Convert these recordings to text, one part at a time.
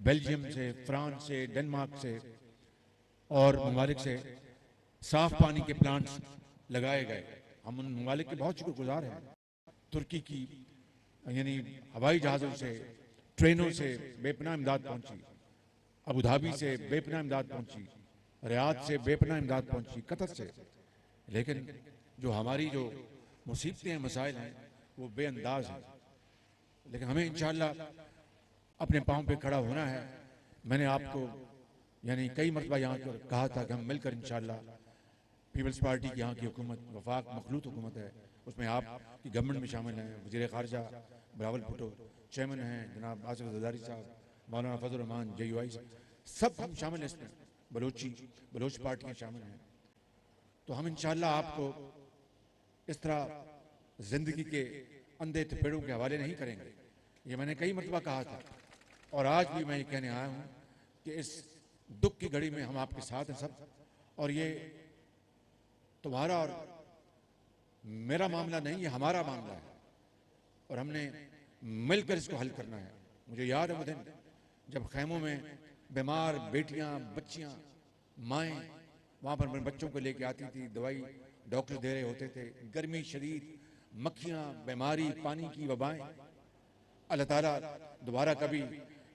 Belgium से, France से, Denmark से और ममालिक से साफ पानी के प्लांट्स लगाए गए। हम उन ममालिक के बहुत शुक्रगुजार हैं। तुर्की की यानी हवाई जहाज़ों से, ट्रेनों से बेपनाह इमदाद पहुंची, अबू धाबी से बेपनाह इमदाद पहुंची, रियाद से बेपनाह इमदाद पहुंची, कतर से। लेकिन जो हमारी जो मुसीबतें हैं, मसाइल हैं, वो बेअंदाज हैं। लेकिन हमें इंशाअल्लाह अपने पाँव पे खड़ा होना है। मैंने आपको यानी कई मरतबा यहाँ पर कहा था कि हम मिलकर इंशाअल्लाह पीपल्स पार्टी की यहाँ की हुकूमत वफाक मखलूत हुकूमत है, उसमें आप की गवर्नमेंट में शामिल हैं, वज़ीर ख़ारजा बिलावल भुट्टो चेयरमैन हैं, जनाब आसिफ ज़रदारी साहब, मौलाना फजल रहमान JUI, सब हम शामिल हैं इसमें, बलोच पार्टियाँ शामिल हैं। तो हम इंशाअल्लाह आपको इस तरह ज़िंदगी के अंधे थपेड़ों के हवाले नहीं करेंगे। ये मैंने कई मरतबा कहा था और आज भी मैं ये कहने आया हूँ कि इस दुख की घड़ी में हम आपके साथ हैं सब। और ये तुम्हारा और मेरा मामला नहीं, ये हमारा मामला है और हमने मिलकर इसको हल करना है। मुझे याद है वो दिन जब खैमों में बीमार बेटियां, बच्चियां, माएँ वहाँ पर अपने बच्चों को लेके आती थी, दवाई डॉक्टर दे रहे होते थे, गर्मी शदीद, मक्खियाँ, बीमारी, पानी की वबाएं। अल्लाह ताला दोबारा कभी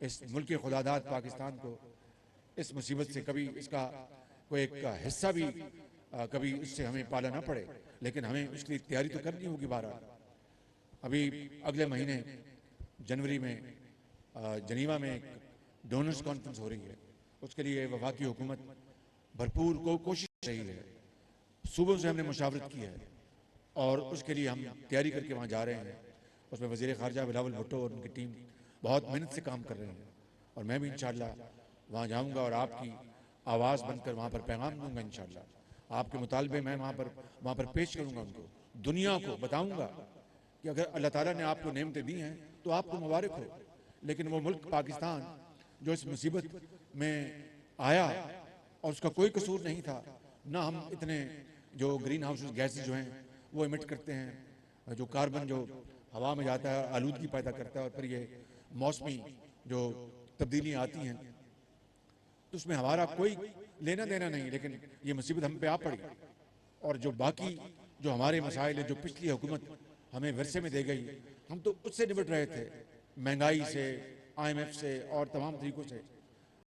इस मुल्क खुदादाद पाकिस्तान को इस मुसीबत से कभी इसका कोई एक हिस्सा भी कभी इससे हमें पाला ना पड़े, लेकिन हमें उसके लिए तैयारी तो करनी होगी। बहरहाल अभी अगले महीने जनवरी में जनीवा में एक डोनर्स कॉन्फ्रेंस हो रही है, उसके लिए वफाकी हुकूमत भरपूर कोशिश कर रही है। सूबों से हमने मुशावरत की है और उसके लिए हम तैयारी करके वहाँ जा रहे हैं। उसमें वज़ीर ख़ारजा बिलावल भुट्टो और उनकी टीम बहुत मेहनत से काम कर रहे हैं और मैं भी इंशाअल्लाह वहाँ जाऊँगा और आपकी आवाज़ बनकर वहाँ पर पैगाम दूँगा। इंशाअल्लाह आपके मुतालबे मैं वहाँ पर पेश करूँगा, उनको दुनिया को बताऊँगा कि अगर अल्लाह ताला ने आपको नेमतें दी हैं तो आपको मुबारक हो। लेकिन वो मुल्क पाकिस्तान जो इस मुसीबत में आया और उसका कोई कसूर नहीं था, ना हम इतने जो ग्रीन हाउस गैसेज जो हैं वो इमिट करते हैं, जो कार्बन जो हवा में जाता है आलूदगी पैदा करता है और फिर ये मौसमी जो तब्दीलियाँ आती हैं तो उसमें हमारा कोई लेना देना नहीं। लेकिन ये मुसीबत हम पे आ पड़ी और जो बाकी जो हमारे मसाइल है जो पिछली हुकूमत हमें विरसे में दे गई, हम तो उससे निपट रहे थे, महंगाई से, IMF से और तमाम तरीक़ों से।